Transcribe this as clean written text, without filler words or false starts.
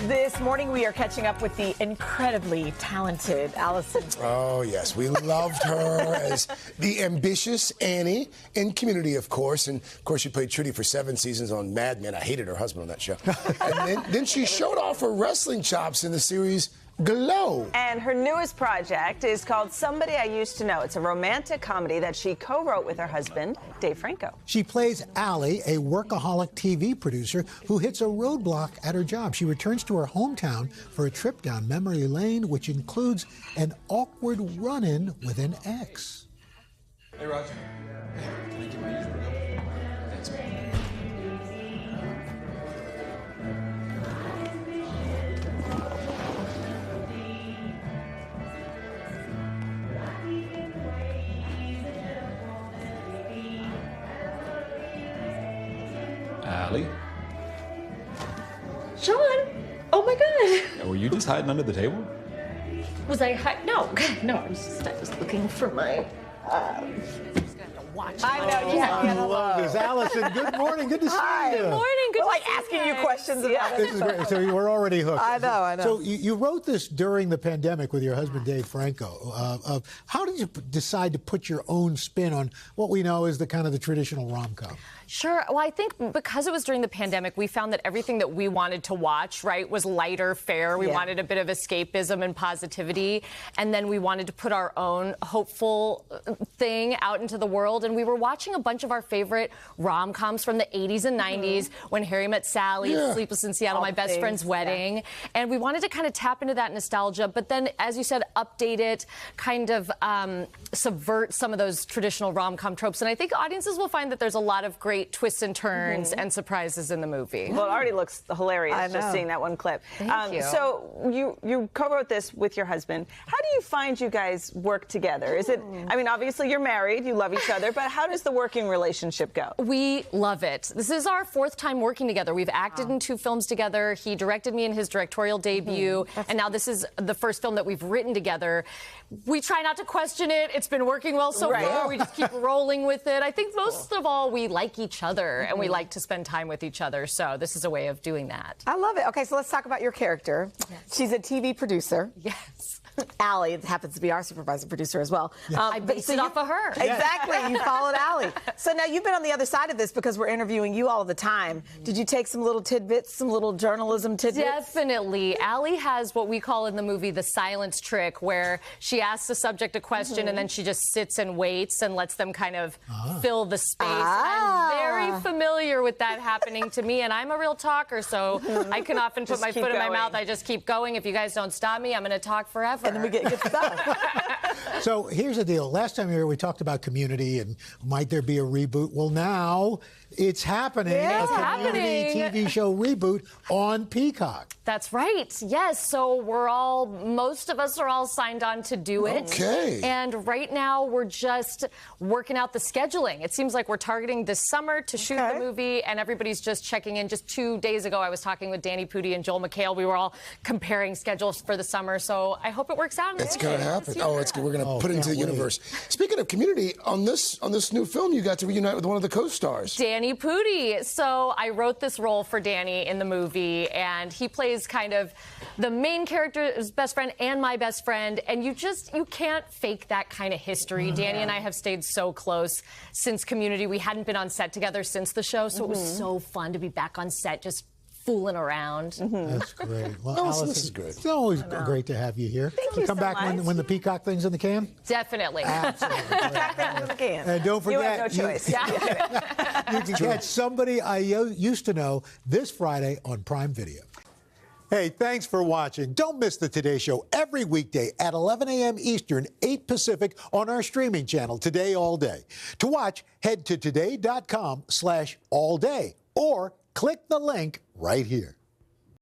This morning, we are catching up with the incredibly talented Alison Brie. Oh, yes. We loved her as the ambitious Annie in Community, of course. And, of course, she played Trudy for 7 seasons on Mad Men. I hated her husband on that show. And then she showed off her wrestling chops in the series Glow. And her newest project is called Somebody I Used to Know. It's a romantic comedy that she co-wrote with her husband, Dave Franco. She plays Allie, a workaholic TV producer who hits a roadblock at her job. She returns to her hometown for a trip down memory lane, which includes an awkward run-in with an ex. Hey, Roger. Hey, can I get my usual bill? Thanks, man. Allie? Sean! Oh my God! Were you just hiding under the table? Was I No, I was looking for my. I know, I love this. Allison, good morning. Good to see you. Good morning. Good. We're like asking you questions about it. This is great. So we're already hooked. I know. So you wrote this during the pandemic with your husband, Dave Franco. How did you decide to put your own spin on what we know is the kind of the traditional rom-com? Sure. Well, I think because it was during the pandemic, we found that everything that we wanted to watch, right, was lighter fare. We wanted a bit of escapism and positivity. And then we wanted to put our own hopeful thing out into the world. And we were watching a bunch of our favorite rom-coms from the 80s and 90s, When Harry Met Sally, Sleepless in Seattle, My Best Friend's Wedding. And we wanted to kind of tap into that nostalgia, but then, as you said, update it, kind of subvert some of those traditional rom-com tropes. And I think audiences will find that there's a lot of great twists and turns and surprises in the movie. Well, it already looks hilarious just seeing that one clip. Thank you. So you co-wrote this with your husband. How do you find you guys work together? Is it, I mean, obviously you're married, you love each other, but how does the working relationship go? We love it. This is our 4th time working together. We've acted in 2 films together. He directed me in his directorial debut, and now this is the first film that we've written together. We try not to question it. It's been working well so far. We just keep rolling with it. I think most of all, we like each other, and we like to spend time with each other, so this is a way of doing that. I love it. Okay, so let's talk about your character. Yes. She's a TV producer. Yes. Allie happens to be our supervisor producer as well. I based it off of her. Exactly. You followed Allie. So now you've been on the other side of this because we're interviewing you all the time. Did you take some little tidbits, some little journalism tidbits? Definitely. Allie has what we call in the movie the silence trick, where she asks the subject a question and then she just sits and waits and lets them kind of fill the space. I'm very familiar with that happening to me, and I'm a real talker, so I can often put my foot in my mouth. I just keep going. If you guys don't stop me, I'm going to talk forever. And then we get good stuff. So here's the deal. Last time you were here, we talked about Community and might there be a reboot. Well, now it's happening. It's a Community TV show reboot on Peacock. That's right. Yes. So most of us are all signed on to do it. Okay. And right now we're just working out the scheduling. It seems like we're targeting this summer to shoot the movie, and everybody's just checking in. Just 2 days ago, I was talking with Danny Pudi and Joel McHale. We were all comparing schedules for the summer. So I hope it works out. It's going to happen. Oh, it's good. We're going to put it into the universe. Speaking of Community, on this new film, you got to reunite with one of the co-stars. Danny Pudi. So I wrote this role for Danny in the movie, and he plays kind of the main character's best friend and my best friend, and you can't fake that kind of history. Danny and I have stayed so close since Community. We hadn't been on set together since the show, so it was so fun to be back on set just fooling around. That's great. Well, Allison, this is good. It's always great to have you here. Thank you come so back much. when the Peacock thing's in the can? Definitely. Absolutely. And don't forget, you have no choice. You can catch Somebody I Used to Know this Friday on Prime Video. Hey, thanks for watching. Don't miss the Today Show every weekday at 11 a.m. Eastern, 8 Pacific on our streaming channel, Today All Day. To watch, head to today.com/allday or click the link right here.